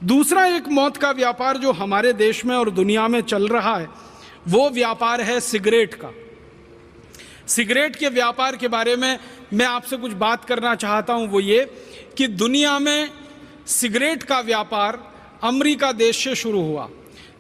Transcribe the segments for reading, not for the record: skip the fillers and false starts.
दूसरा एक मौत का व्यापार जो हमारे देश में और दुनिया में चल रहा है वो व्यापार है सिगरेट का। सिगरेट के व्यापार के बारे में मैं आपसे कुछ बात करना चाहता हूं। वो ये कि दुनिया में सिगरेट का व्यापार अमेरिका देश से शुरू हुआ।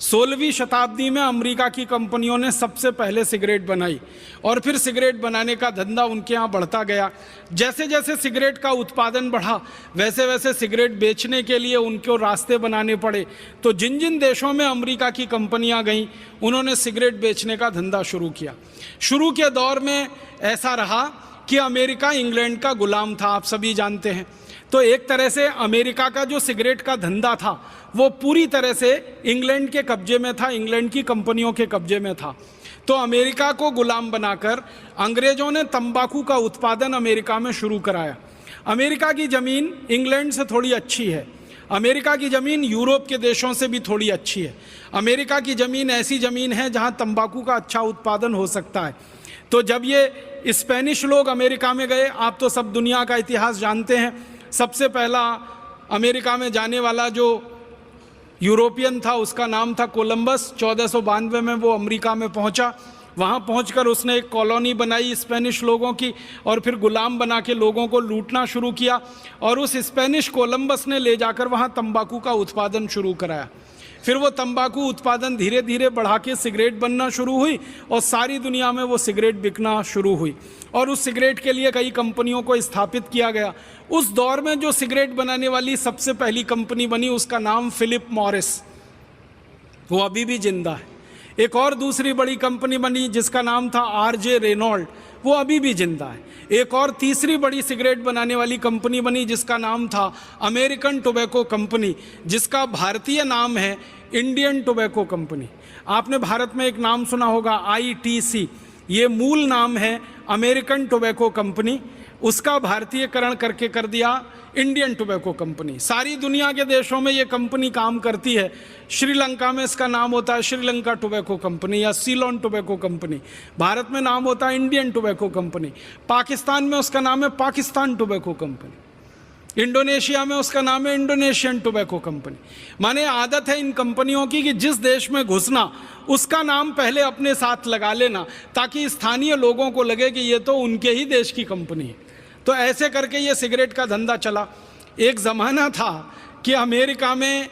16वीं शताब्दी में अमेरिका की कंपनियों ने सबसे पहले सिगरेट बनाई और फिर सिगरेट बनाने का धंधा उनके यहाँ बढ़ता गया। जैसे जैसे सिगरेट का उत्पादन बढ़ा वैसे वैसे सिगरेट बेचने के लिए उनको रास्ते बनाने पड़े। तो जिन जिन देशों में अमेरिका की कंपनियां गईं उन्होंने सिगरेट बेचने का धंधा शुरू किया। शुरू के दौर में ऐसा रहा कि अमेरिका इंग्लैंड का गुलाम था, आप सभी जानते हैं। तो एक तरह से अमेरिका का जो सिगरेट का धंधा था वो पूरी तरह से इंग्लैंड के कब्जे में था, इंग्लैंड की कंपनियों के कब्जे में था। तो अमेरिका को गुलाम बनाकर अंग्रेजों ने तंबाकू का उत्पादन अमेरिका में शुरू कराया। अमेरिका की ज़मीन इंग्लैंड से थोड़ी अच्छी है, अमेरिका की ज़मीन यूरोप के देशों से भी थोड़ी अच्छी है। अमेरिका की ज़मीन ऐसी ज़मीन है जहां तंबाकू का अच्छा उत्पादन हो सकता है। तो जब ये स्पेनिश लोग अमेरिका में गए, आप तो सब दुनिया का इतिहास जानते हैं, सबसे पहला अमेरिका में जाने वाला जो यूरोपियन था उसका नाम था कोलंबस। 1492 में वो अमेरिका में पहुंचा। वहां पहुंचकर उसने एक कॉलोनी बनाई स्पेनिश लोगों की और फिर गुलाम बना के लोगों को लूटना शुरू किया। और उस स्पेनिश कोलंबस ने ले जाकर वहां तंबाकू का उत्पादन शुरू कराया। फिर वो तंबाकू उत्पादन धीरे धीरे बढ़ा के सिगरेट बनना शुरू हुई और सारी दुनिया में वो सिगरेट बिकना शुरू हुई और उस सिगरेट के लिए कई कंपनियों को स्थापित किया गया। उस दौर में जो सिगरेट बनाने वाली सबसे पहली कंपनी बनी उसका नाम फिलिप मॉरिस, वो अभी भी जिंदा है। एक और दूसरी बड़ी कंपनी बनी जिसका नाम था आरजे रेनॉल्ड, वो अभी भी जिंदा है। एक और तीसरी बड़ी सिगरेट बनाने वाली कंपनी बनी जिसका नाम था अमेरिकन टोबैको कंपनी, जिसका भारतीय नाम है इंडियन टोबैको कंपनी। आपने भारत में एक नाम सुना होगा ITC, ये मूल नाम है अमेरिकन टोबैको कंपनी, उसका भारतीयकरण करके कर दिया इंडियन टोबैको कंपनी। सारी दुनिया के देशों में ये कंपनी काम करती है। श्रीलंका में इसका नाम होता है श्रीलंका टोबैको कंपनी या सीलोन टोबैको कंपनी। भारत में नाम होता है इंडियन टोबैको कंपनी। पाकिस्तान में उसका नाम है पाकिस्तान टोबैको कंपनी। इंडोनेशिया में उसका नाम है इंडोनेशियन टोबैको कंपनी। माने आदत है इन कंपनियों की कि जिस देश में घुसना उसका नाम पहले अपने साथ लगा लेना ताकि स्थानीय लोगों को लगे कि ये तो उनके ही देश की कंपनी है। तो ऐसे करके ये सिगरेट का धंधा चला। एक ज़माना था कि अमेरिका में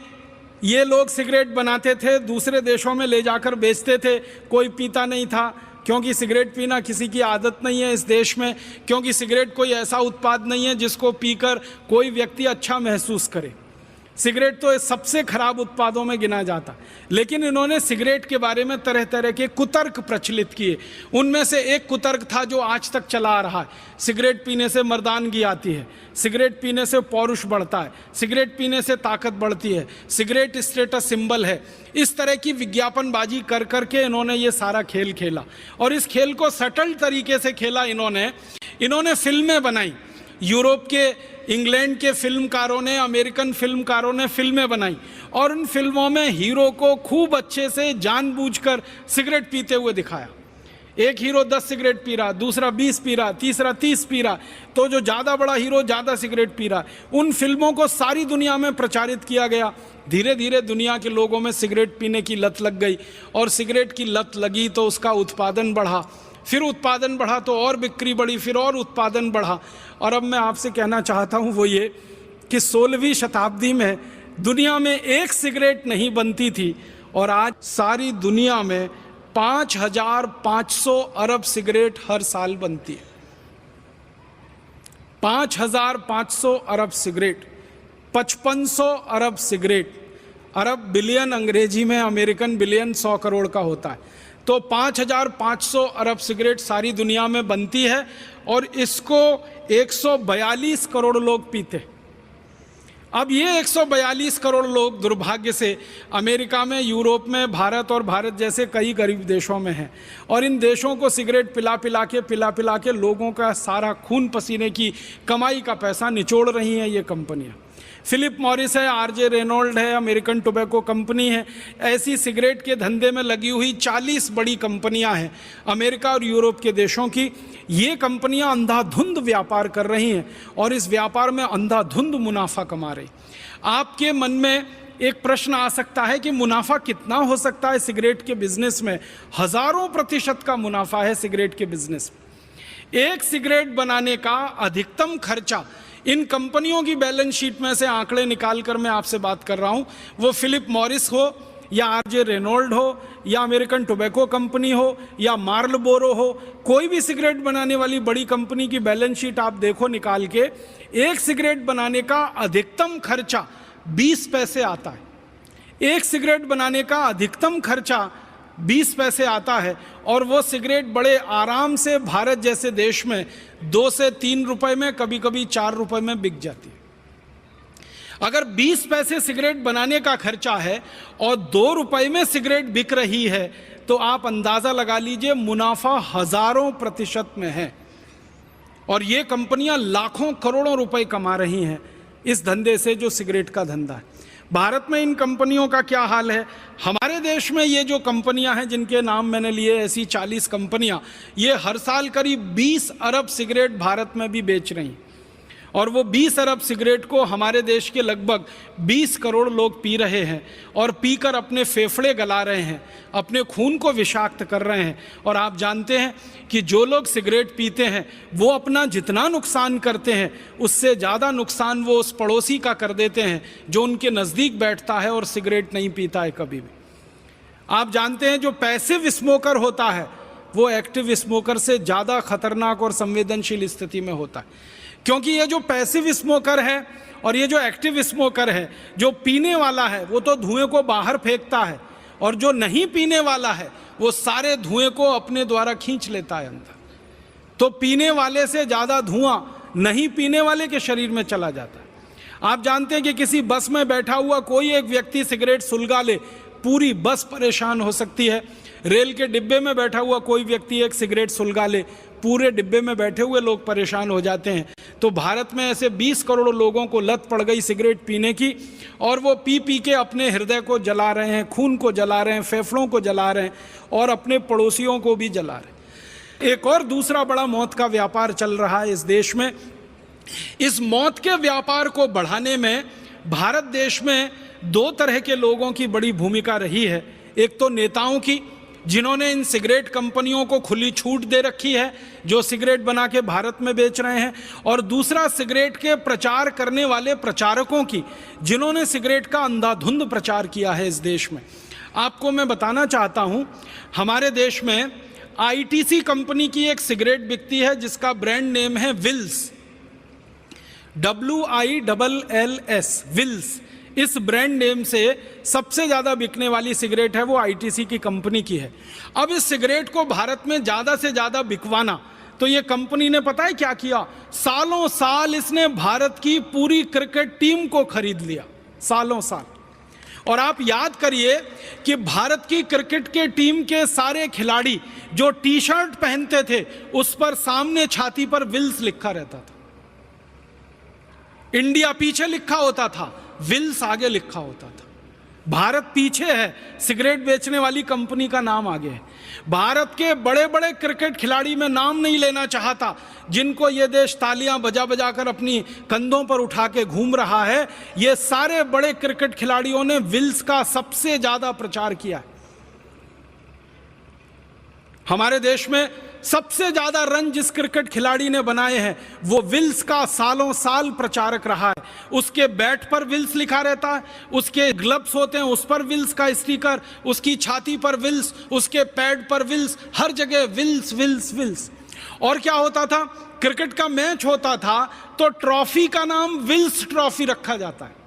ये लोग सिगरेट बनाते थे, दूसरे देशों में ले जाकर बेचते थे, कोई पीता नहीं था क्योंकि सिगरेट पीना किसी की आदत नहीं है इस देश में, क्योंकि सिगरेट कोई ऐसा उत्पाद नहीं है जिसको पीकर कोई व्यक्ति अच्छा महसूस करे। सिगरेट तो सबसे खराब उत्पादों में गिना जाता। लेकिन इन्होंने सिगरेट के बारे में तरह तरह के कुतर्क प्रचलित किए। उनमें से एक कुतर्क था जो आज तक चला आ रहा है, सिगरेट पीने से मर्दानगी आती है, सिगरेट पीने से पौरुष बढ़ता है, सिगरेट पीने से ताकत बढ़ती है, सिगरेट स्टेटस सिंबल है। इस तरह की विज्ञापनबाजी कर करके इन्होंने ये सारा खेल खेला और इस खेल को सटल तरीके से खेला। इन्होंने फिल्में बनाई। यूरोप के, इंग्लैंड के फिल्मकारों ने, अमेरिकन फिल्मकारों ने फिल्में बनाई और उन फिल्मों में हीरो को खूब अच्छे से जानबूझकर सिगरेट पीते हुए दिखाया। एक हीरो 10 सिगरेट पी रहा, दूसरा 20 पी रहा, तीसरा 30 पी रहा, तो जो ज़्यादा बड़ा हीरो ज़्यादा सिगरेट पी रहा। उन फिल्मों को सारी दुनिया में प्रचारित किया गया। धीरे धीरे दुनिया के लोगों में सिगरेट पीने की लत लग गई और सिगरेट की लत लगी तो उसका उत्पादन बढ़ा, फिर उत्पादन बढ़ा तो और बिक्री बढ़ी, फिर और उत्पादन बढ़ा। और अब मैं आपसे कहना चाहता हूँ वो ये कि 16वीं शताब्दी में दुनिया में एक सिगरेट नहीं बनती थी और आज सारी दुनिया में 5,500 अरब सिगरेट हर साल बनती है। 5,500 अरब सिगरेट, 5500 अरब सिगरेट। अरब बिलियन अंग्रेजी में, अमेरिकन बिलियन 100 करोड़ का होता है। तो 5,500 अरब सिगरेट सारी दुनिया में बनती है और इसको 142 करोड़ लोग पीते। अब ये 142 करोड़ लोग दुर्भाग्य से अमेरिका में, यूरोप में, भारत और भारत जैसे कई गरीब देशों में हैं और इन देशों को सिगरेट पिला पिला के लोगों का सारा खून पसीने की कमाई का पैसा निचोड़ रही हैं ये कंपनियां। फिलिप मॉरिस है, आरजे रेनॉल्ड है, अमेरिकन टोबैको कंपनी है। ऐसी सिगरेट के धंधे में लगी हुई 40 बड़ी कंपनियां हैं अमेरिका और यूरोप के देशों की। ये कंपनियां अंधाधुंध व्यापार कर रही हैं और इस व्यापार में अंधाधुंध मुनाफा कमा रही। आपके मन में एक प्रश्न आ सकता है कि मुनाफा कितना हो सकता है सिगरेट के बिजनेस में। हजारों प्रतिशत का मुनाफा है सिगरेट के बिजनेस में। एक सिगरेट बनाने का अधिकतम खर्चा, इन कंपनियों की बैलेंस शीट में से आंकड़े निकालकर मैं आपसे बात कर रहा हूं, वो फिलिप मॉरिस हो या आरजे रेनॉल्ड हो या अमेरिकन टोबैको कंपनी हो या मार्लबोरो हो, कोई भी सिगरेट बनाने वाली बड़ी कंपनी की बैलेंस शीट आप देखो निकाल के, एक सिगरेट बनाने का अधिकतम खर्चा 20 पैसे आता है। एक सिगरेट बनाने का अधिकतम खर्चा 20 पैसे आता है, और वो सिगरेट बड़े आराम से भारत जैसे देश में 2 से 3 रुपए में, कभी कभी 4 रुपए में बिक जाती है। अगर 20 पैसे सिगरेट बनाने का खर्चा है और 2 रुपए में सिगरेट बिक रही है, तो आप अंदाजा लगा लीजिए मुनाफा हजारों प्रतिशत में है। और ये कंपनियां लाखों करोड़ों रुपए कमा रही हैं इस धंधे से, जो सिगरेट का धंधा है। भारत में इन कंपनियों का क्या हाल है? हमारे देश में ये जो कंपनियां हैं जिनके नाम मैंने लिए, ऐसी 40 कंपनियां, ये हर साल करीब 20 अरब सिगरेट भारत में भी बेच रही हैं। और वो 20 अरब सिगरेट को हमारे देश के लगभग 20 करोड़ लोग पी रहे हैं, और पीकर अपने फेफड़े गला रहे हैं, अपने खून को विषाक्त कर रहे हैं। और आप जानते हैं कि जो लोग सिगरेट पीते हैं वो अपना जितना नुकसान करते हैं उससे ज़्यादा नुकसान वो उस पड़ोसी का कर देते हैं जो उनके नज़दीक बैठता है और सिगरेट नहीं पीता है कभी भी। आप जानते हैं जो पैसिव स्मोकर होता है वो एक्टिव स्मोकर से ज़्यादा खतरनाक और संवेदनशील स्थिति में होता है, क्योंकि ये जो पैसिव स्मोकर है और ये जो एक्टिव स्मोकर है, जो पीने वाला है वो तो धुएं को बाहर फेंकता है, और जो नहीं पीने वाला है वो सारे धुएं को अपने द्वारा खींच लेता है अंदर। तो पीने वाले से ज़्यादा धुआं नहीं पीने वाले के शरीर में चला जाता है। आप जानते हैं कि किसी बस में बैठा हुआ कोई एक व्यक्ति सिगरेट सुलगा ले, पूरी बस परेशान हो सकती है। रेल के डिब्बे में बैठा हुआ कोई व्यक्ति एक सिगरेट सुलगा ले, पूरे डिब्बे में बैठे हुए लोग परेशान हो जाते हैं। तो भारत में ऐसे 20 करोड़ लोगों को लत पड़ गई सिगरेट पीने की, और वो पी पी के अपने हृदय को जला रहे हैं, खून को जला रहे हैं, फेफड़ों को जला रहे हैं, और अपने पड़ोसियों को भी जला रहे हैं। एक और दूसरा बड़ा मौत का व्यापार चल रहा है इस देश में। इस मौत के व्यापार को बढ़ाने में भारत देश में 2 तरह के लोगों की बड़ी भूमिका रही है। एक तो नेताओं की, जिन्होंने इन सिगरेट कंपनियों को खुली छूट दे रखी है जो सिगरेट बना के भारत में बेच रहे हैं, और दूसरा सिगरेट के प्रचार करने वाले प्रचारकों की, जिन्होंने सिगरेट का अंधाधुंध प्रचार किया है इस देश में। आपको मैं बताना चाहता हूं, हमारे देश में आईटीसी कंपनी की एक सिगरेट बिकती है जिसका ब्रांड नेम है विल्स, WILLS, विल्स। इस ब्रांड नेम से सबसे ज़्यादा बिकने वाली सिगरेट है वो आईटीसी की कंपनी की है। अब इस सिगरेट को भारत में ज़्यादा से ज़्यादा बिकवाना, तो ये कंपनी ने पता है क्या किया? सालों साल इसने भारत की पूरी क्रिकेट टीम को खरीद लिया, सालों साल। और आप याद करिए कि भारत की क्रिकेट के टीम के सारे खिलाड़ी जो टी शर्ट पहनते थे उस पर सामने छाती पर विल्स लिखा रहता था। इंडिया पीछे लिखा होता था, विल्स आगे लिखा होता था। भारत पीछे है, सिगरेट बेचने वाली कंपनी का नाम आगे है। भारत के बड़े बड़े क्रिकेट खिलाड़ी में नाम नहीं लेना चाहता, जिनको ये देश तालियां बजा बजा कर अपनी कंधों पर उठा के घूम रहा है, ये सारे बड़े क्रिकेट खिलाड़ियों ने विल्स का सबसे ज्यादा प्रचार किया है। हमारे देश में सबसे ज्यादा रन जिस क्रिकेट खिलाड़ी ने बनाए हैं वो विल्स का सालों साल प्रचारक रहा है। उसके बैट पर विल्स लिखा रहता है, उसके ग्लव्स होते हैं उस पर विल्स का स्टिकर, उसकी छाती पर विल्स, उसके पैड पर विल्स, हर जगह विल्स विल्स विल्स। और क्या होता था, क्रिकेट का मैच होता था तो ट्रॉफी का नाम विल्स ट्रॉफी रखा जाता है।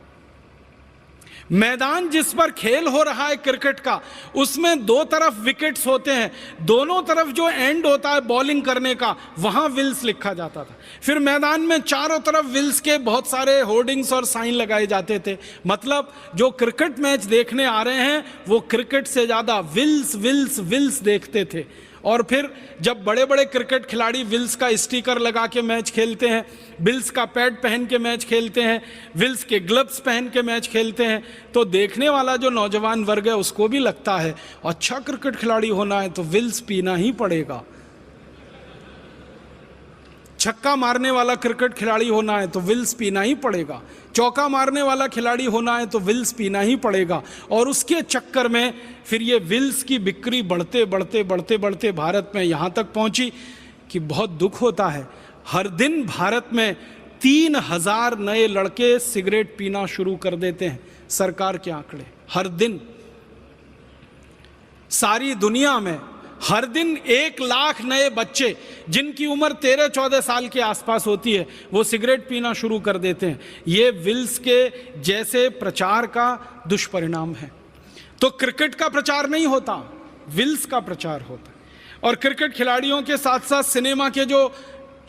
मैदान जिस पर खेल हो रहा है क्रिकेट का, उसमें 2 तरफ विकेट्स होते हैं, दोनों तरफ जो एंड होता है बॉलिंग करने का, वहां विल्स लिखा जाता था। फिर मैदान में चारों तरफ विल्स के बहुत सारे होर्डिंग्स और साइन लगाए जाते थे। मतलब जो क्रिकेट मैच देखने आ रहे हैं वो क्रिकेट से ज्यादा विल्स विल्स विल्स देखते थे। और फिर जब बड़े बड़े क्रिकेट खिलाड़ी विल्स का स्टिकर लगा के मैच खेलते हैं, विल्स का पैड पहन के मैच खेलते हैं, विल्स के ग्लव्स पहन के मैच खेलते हैं, तो देखने वाला जो नौजवान वर्ग है उसको भी लगता है अच्छा क्रिकेट खिलाड़ी होना है तो विल्स पीना ही पड़ेगा। छक्का मारने वाला क्रिकेट खिलाड़ी होना है तो विल्स पीना ही पड़ेगा, चौका मारने वाला खिलाड़ी होना है तो विल्स पीना ही पड़ेगा। और उसके चक्कर में फिर ये विल्स की बिक्री बढ़ते बढ़ते बढ़ते बढ़ते भारत में यहाँ तक पहुँची कि बहुत दुख होता है। हर दिन भारत में 3000 नए लड़के सिगरेट पीना शुरू कर देते हैं, सरकार के आंकड़े। हर दिन सारी दुनिया में हर दिन 1 लाख नए बच्चे जिनकी उम्र 13-14 साल के आसपास होती है वो सिगरेट पीना शुरू कर देते हैं। ये विल्स के जैसे प्रचार का दुष्परिणाम है। तो क्रिकेट का प्रचार नहीं होता, विल्स का प्रचार होता है। और क्रिकेट खिलाड़ियों के साथ साथ सिनेमा के जो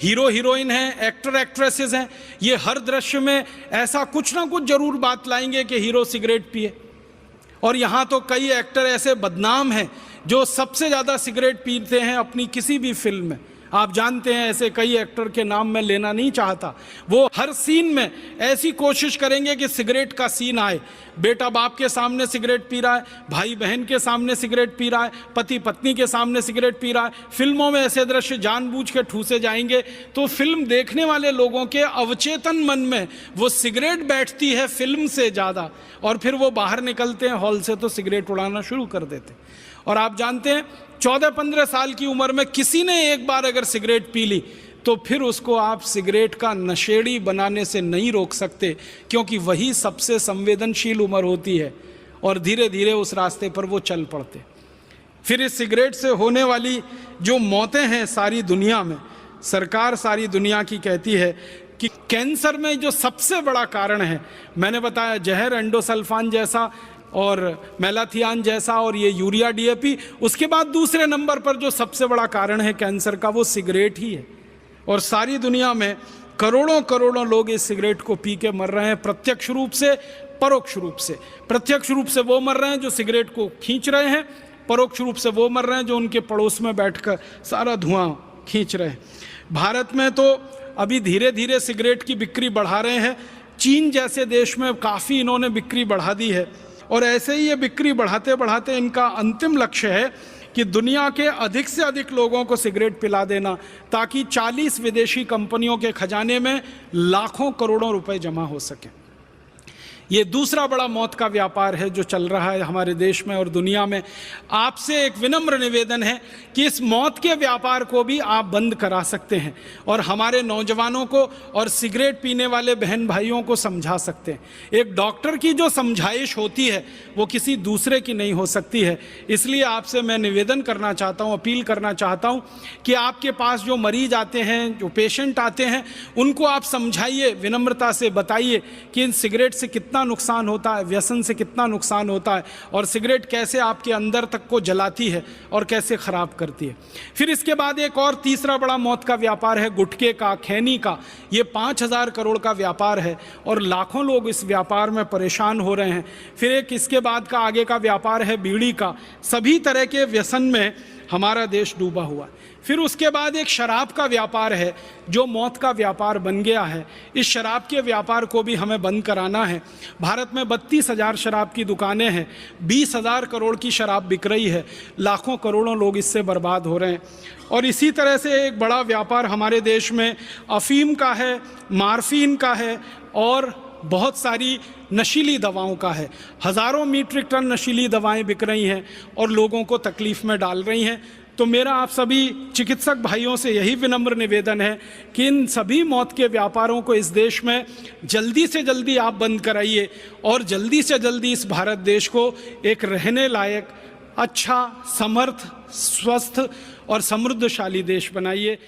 हीरो हीरोइन हैं, एक्टर एक्ट्रेसेस हैं, ये हर दृश्य में ऐसा कुछ ना कुछ जरूर बात लाएंगे कि हीरो सिगरेट पिए। और यहाँ तो कई एक्टर ऐसे बदनाम हैं जो सबसे ज़्यादा सिगरेट पीते हैं अपनी किसी भी फिल्म में। आप जानते हैं ऐसे कई एक्टर के नाम मैं लेना नहीं चाहता। वो हर सीन में ऐसी कोशिश करेंगे कि सिगरेट का सीन आए। बेटा बाप के सामने सिगरेट पी रहा है, भाई बहन के सामने सिगरेट पी रहा है, पति पत्नी के सामने सिगरेट पी रहा है। फिल्मों में ऐसे दृश्य जानबूझ के ठूसे जाएंगे तो फिल्म देखने वाले लोगों के अवचेतन मन में वो सिगरेट बैठती है फिल्म से ज़्यादा, और फिर वो बाहर निकलते हैं हॉल से तो सिगरेट उड़ाना शुरू कर देते। और आप जानते हैं 14-15 साल की उम्र में किसी ने एक बार अगर सिगरेट पी ली तो फिर उसको आप सिगरेट का नशेड़ी बनाने से नहीं रोक सकते, क्योंकि वही सबसे संवेदनशील उम्र होती है और धीरे धीरे उस रास्ते पर वो चल पड़ते। फिर इस सिगरेट से होने वाली जो मौतें हैं सारी दुनिया में, सरकार सारी दुनिया की कहती है कि कैंसर में जो सबसे बड़ा कारण है, मैंने बताया जहर, एंडोसल्फान जैसा और मेलाथियान जैसा और ये यूरिया डीएपी, उसके बाद दूसरे नंबर पर जो सबसे बड़ा कारण है कैंसर का वो सिगरेट ही है। और सारी दुनिया में करोड़ों करोड़ों लोग इस सिगरेट को पी के मर रहे हैं, प्रत्यक्ष रूप से, परोक्ष रूप से। प्रत्यक्ष रूप से वो मर रहे हैं जो सिगरेट को खींच रहे हैं, परोक्ष रूप से वो मर रहे हैं जो उनके पड़ोस में बैठकर सारा धुआं खींच रहे हैं। भारत में तो अभी धीरे धीरे सिगरेट की बिक्री बढ़ा रहे हैं। चीन जैसे देश में काफ़ी इन्होंने बिक्री बढ़ा दी है और ऐसे ही ये बिक्री बढ़ाते बढ़ाते इनका अंतिम लक्ष्य है कि दुनिया के अधिक से अधिक लोगों को सिगरेट पिला देना, ताकि 40 विदेशी कंपनियों के खजाने में लाखों करोड़ों रुपए जमा हो सके। ये दूसरा बड़ा मौत का व्यापार है जो चल रहा है हमारे देश में और दुनिया में। आपसे एक विनम्र निवेदन है कि इस मौत के व्यापार को भी आप बंद करा सकते हैं और हमारे नौजवानों को और सिगरेट पीने वाले बहन भाइयों को समझा सकते हैं। एक डॉक्टर की जो समझाइश होती है वो किसी दूसरे की नहीं हो सकती है। इसलिए आपसे मैं निवेदन करना चाहता हूँ, अपील करना चाहता हूँ कि आपके पास जो मरीज आते हैं, जो पेशेंट आते हैं, उनको आप समझाइए, विनम्रता से बताइए कि इन सिगरेट से कितना नुकसान होता है, व्यसन से कितना नुकसान होता है और सिगरेट कैसे आपके अंदर तक को जलाती है और कैसे खराब करती है। फिर इसके बाद एक और तीसरा बड़ा मौत का व्यापार है गुटखे का, खैनी का। ये 5000 करोड़ का व्यापार है और लाखों लोग इस व्यापार में परेशान हो रहे हैं। फिर एक इसके बाद का आगे का व्यापार है बीड़ी का। सभी तरह के व्यसन में हमारा देश डूबा हुआ है। फिर उसके बाद एक शराब का व्यापार है जो मौत का व्यापार बन गया है। इस शराब के व्यापार को भी हमें बंद कराना है। भारत में 32,000 शराब की दुकानें हैं, 20,000 करोड़ की शराब बिक रही है, लाखों करोड़ों लोग इससे बर्बाद हो रहे हैं। और इसी तरह से एक बड़ा व्यापार हमारे देश में अफीम का है, मार्फीन का है और बहुत सारी नशीली दवाओं का है। हज़ारों मीट्रिक टन नशीली दवाएं बिक रही हैं और लोगों को तकलीफ़ में डाल रही हैं। तो मेरा आप सभी चिकित्सक भाइयों से यही विनम्र निवेदन है कि इन सभी मौत के व्यापारों को इस देश में जल्दी से जल्दी आप बंद कराइए और जल्दी से जल्दी इस भारत देश को एक रहने लायक, अच्छा, समर्थ, स्वस्थ और समृद्धशाली देश बनाइए।